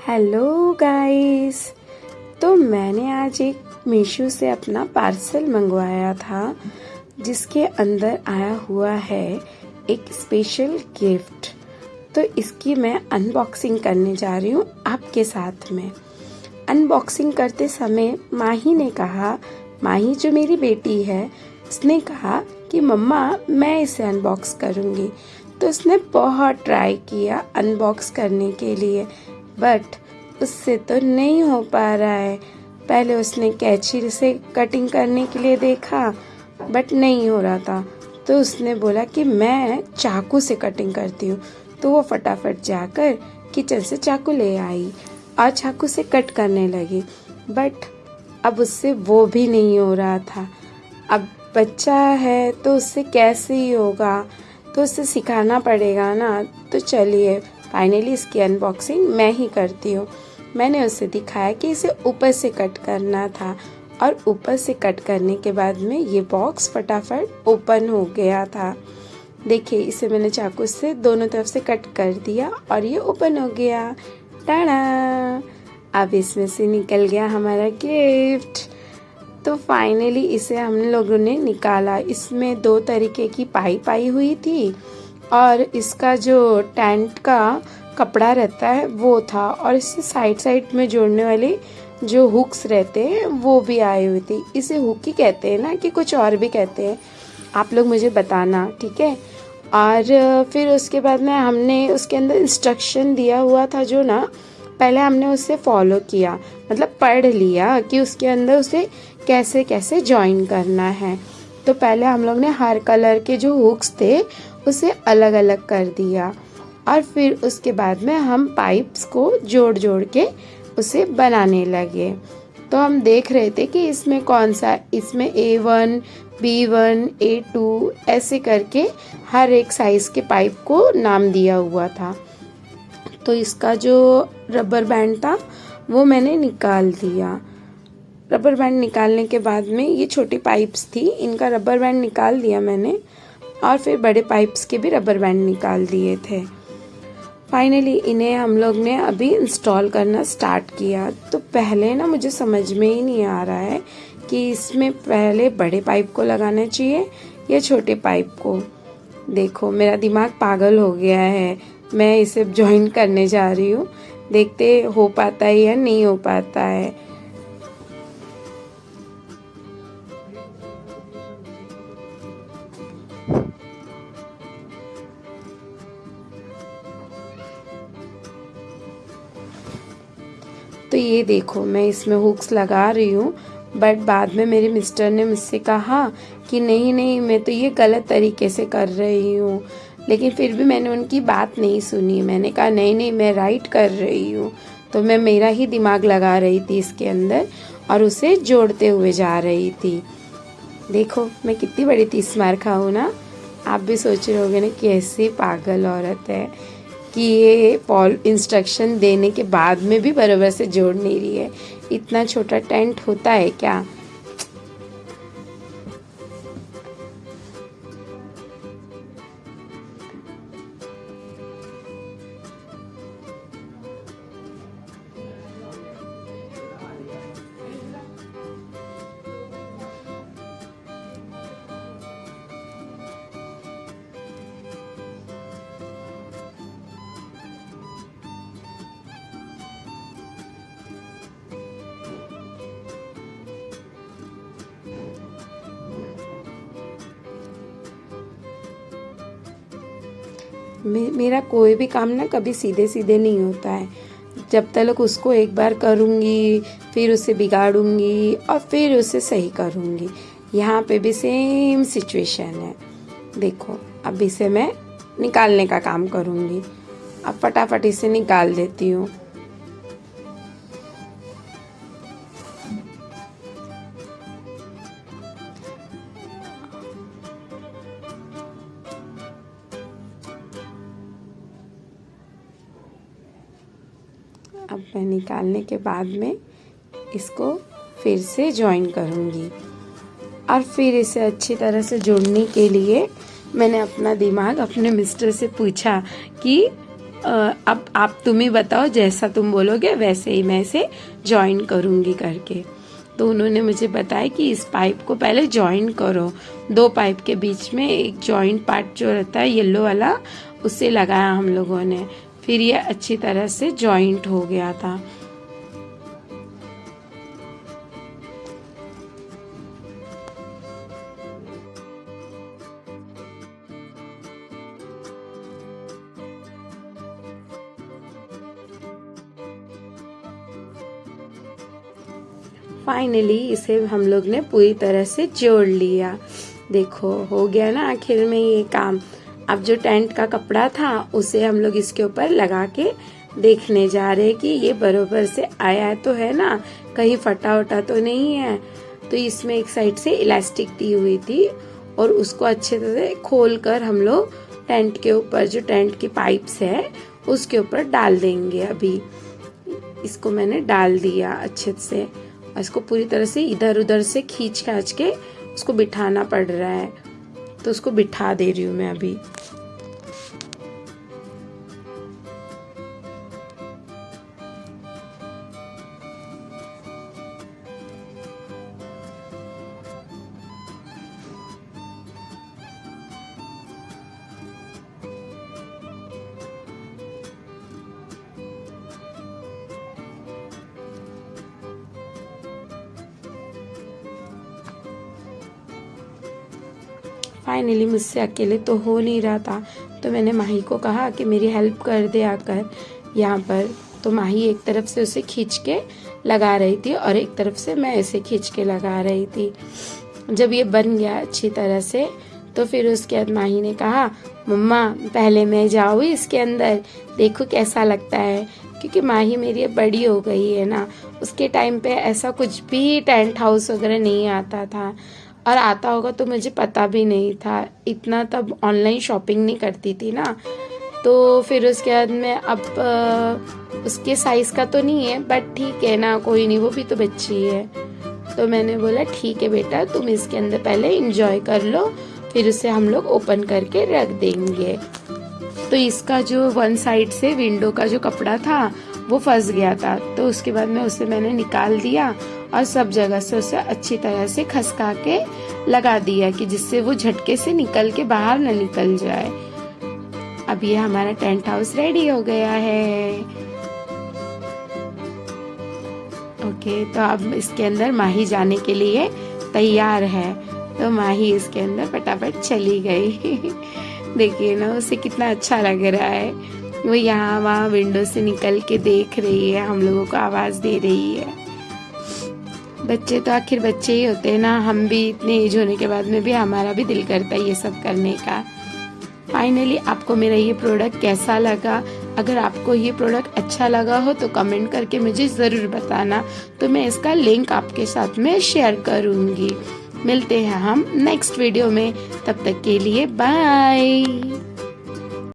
Hello guys. तो मैंने आज एक मीशो से अपना पार्सल मंगवाया था जिसके अंदर आया हुआ है एक स्पेशल गिफ्ट। तो इसकी मैं अनबॉक्सिंग करने जा रही हूँ आपके साथ में। अनबॉक्सिंग करते समय माही ने कहा, माही जो मेरी बेटी है, उसने कहा कि मम्मा मैं इसे अनबॉक्स करूँगी। तो उसने बहुत ट्राई किया अनबॉक्स करने के लिए, बट उससे तो नहीं हो पा रहा है। पहले उसने कैंची से कटिंग करने के लिए देखा, बट नहीं हो रहा था। तो उसने बोला कि मैं चाकू से कटिंग करती हूँ। तो वो फटाफट जाकर किचन से चाकू ले आई और चाकू से कट करने लगी, बट अब उससे वो भी नहीं हो रहा था। अब बच्चा है तो उससे कैसे ही होगा, तो उसे सिखाना पड़ेगा ना। तो चलिए फाइनली इसकी अनबॉक्सिंग मैं ही करती हूँ। मैंने उसे दिखाया कि इसे ऊपर से कट करना था और ऊपर से कट करने के बाद में ये बॉक्स फटाफट ओपन हो गया था। देखिए इसे मैंने चाकू से दोनों तरफ से कट कर दिया और ये ओपन हो गया। टाड़ा! अब इसमें से निकल गया हमारा गिफ्ट। तो फाइनली इसे हम लोगों ने निकाला। इसमें 2 तरीके की पाइप आई हुई थी और इसका जो टेंट का कपड़ा रहता है वो था, और इससे साइड साइड में जोड़ने वाले जो हुक्स रहते हैं वो भी आई हुई थी। इसे हुक ही कहते हैं ना कि कुछ और भी कहते हैं, आप लोग मुझे बताना, ठीक है। और फिर उसके बाद में हमने उसके अंदर इंस्ट्रक्शन दिया हुआ था जो ना, पहले हमने उसे फॉलो किया, मतलब पढ़ लिया कि उसके अंदर उसे कैसे कैसे जॉइन करना है। तो पहले हम लोग ने हर कलर के जो हुक्स थे उसे अलग अलग कर दिया और फिर उसके बाद में हम पाइप्स को जोड़ जोड़ के उसे बनाने लगे। तो हम देख रहे थे कि इसमें कौन सा, इसमें A1, B1, A2 ऐसे करके हर एक साइज़ के पाइप को नाम दिया हुआ था। तो इसका जो रबर बैंड था वो मैंने निकाल दिया। रबर बैंड निकालने के बाद में ये छोटी पाइप्स थी, इनका रबर बैंड निकाल दिया मैंने, और फिर बड़े पाइप्स के भी रबर बैंड निकाल दिए थे। फाइनली इन्हें हम लोग ने अभी इंस्टॉल करना स्टार्ट किया। तो पहले ना मुझे समझ में ही नहीं आ रहा है कि इसमें पहले बड़े पाइप को लगाना चाहिए या छोटे पाइप को। देखो मेरा दिमाग पागल हो गया है। मैं इसे ज्वाइन करने जा रही हूँ, देखते हो पाता है या नहीं हो पाता है। तो ये देखो मैं इसमें हुक्स लगा रही हूँ, बट बाद में मेरे मिस्टर ने मुझसे कहा कि नहीं नहीं मैं तो ये गलत तरीके से कर रही हूँ, लेकिन फिर भी मैंने उनकी बात नहीं सुनी। मैंने कहा नहीं नहीं मैं राइट कर रही हूँ। तो मैं मेरा ही दिमाग लगा रही थी इसके अंदर और उसे जोड़ते हुए जा रही थी। देखो मैं कितनी बड़ी 30 मार खाऊँ ना। आप भी सोच रहे होगे ना कैसी पागल औरत है कि ये इंस्ट्रक्शन देने के बाद में भी बराबर से जोड़ नहीं रही है। इतना छोटा टेंट होता है क्या? मेरा कोई भी काम ना कभी सीधे सीधे नहीं होता है। जब तक उसको एक बार करूँगी, फिर उसे बिगाड़ूंगी और फिर उसे सही करूँगी। यहाँ पे भी सेम सिचुएशन है। देखो अब इसे मैं निकालने का काम करूँगी। अब फटाफट इसे निकाल देती हूँ। अब मैं निकालने के बाद में इसको फिर से जॉइन करूँगी और फिर इसे अच्छी तरह से जोड़ने के लिए मैंने अपना दिमाग अपने मिस्टर से पूछा कि अब आप तुम ही बताओ, जैसा तुम बोलोगे वैसे ही मैं इसे ज्वाइन करूँगी करके। तो उन्होंने मुझे बताया कि इस पाइप को पहले ज्वाइन करो, 2 पाइप के बीच में एक जॉइंट पार्ट जो रहता है येलो वाला, उसे लगाया हम लोगों ने, फिर ये अच्छी तरह से जॉइंट हो गया था। फाइनली इसे हम लोग ने पूरी तरह से जोड़ लिया। देखो हो गया ना आखिर में ये काम। अब जो टेंट का कपड़ा था उसे हम लोग इसके ऊपर लगा के देखने जा रहे कि ये बरोबर से आया तो है ना, कहीं फटा उटा तो नहीं है। तो इसमें एक साइड से इलास्टिक दी हुई थी और उसको अच्छे से खोल कर हम लोग टेंट के ऊपर, जो टेंट की पाइप्स है उसके ऊपर डाल देंगे। अभी इसको मैंने डाल दिया अच्छे से, इसको पूरी तरह से इधर उधर से खींच खाच के उसको बिठाना पड़ रहा है, तो उसको बिठा दे रही हूँ मैं अभी। फाइनली मुझसे अकेले तो हो नहीं रहा था, तो मैंने माही को कहा कि मेरी हेल्प कर दे आकर यहाँ पर। तो माही एक तरफ से उसे खींच के लगा रही थी और एक तरफ से मैं इसे खींच के लगा रही थी। जब ये बन गया अच्छी तरह से, तो फिर उसके बाद माही ने कहा, मम्मा पहले मैं जाऊँ इसके अंदर, देखो कैसा लगता है। क्योंकि माही मेरी बड़ी हो गई है ना, उसके टाइम पे ऐसा कुछ भी टेंट हाउस वगैरह नहीं आता था, और आता होगा तो मुझे पता भी नहीं था, इतना तब ऑनलाइन शॉपिंग नहीं करती थी ना। तो फिर उसके बाद में अब उसके साइज़ का तो नहीं है, बट ठीक है ना, कोई नहीं, वो भी तो बच्ची है। तो मैंने बोला ठीक है बेटा, तुम इसके अंदर पहले इंजॉय कर लो, फिर उसे हम लोग ओपन करके रख देंगे। तो इसका जो वन साइड से विंडो का जो कपड़ा था वो फंस गया था, तो उसके बाद में उसे मैंने निकाल दिया और सब जगह से उसे अच्छी तरह से खसका के लगा दिया कि जिससे वो झटके से निकल के बाहर न निकल जाए। अब ये हमारा टेंट हाउस रेडी हो गया है। ओके, तो अब इसके अंदर माही जाने के लिए तैयार है, तो माही इसके अंदर फटाफट चली गई। देखिए ना उसे कितना अच्छा लग रहा है, वो यहाँ वहाँ विंडो से निकल के देख रही है, हम लोगों को आवाज़ दे रही है। बच्चे तो आखिर बच्चे ही होते हैं ना, हम भी इतने एज होने के बाद में भी हमारा भी दिल करता है ये सब करने का। फाइनली आपको मेरा ये प्रोडक्ट कैसा लगा? अगर आपको ये प्रोडक्ट अच्छा लगा हो तो कमेंट करके मुझे ज़रूर बताना, तो मैं इसका लिंक आपके साथ में शेयर करूँगी। मिलते हैं हम नेक्स्ट वीडियो में, तब तक के लिए बाय।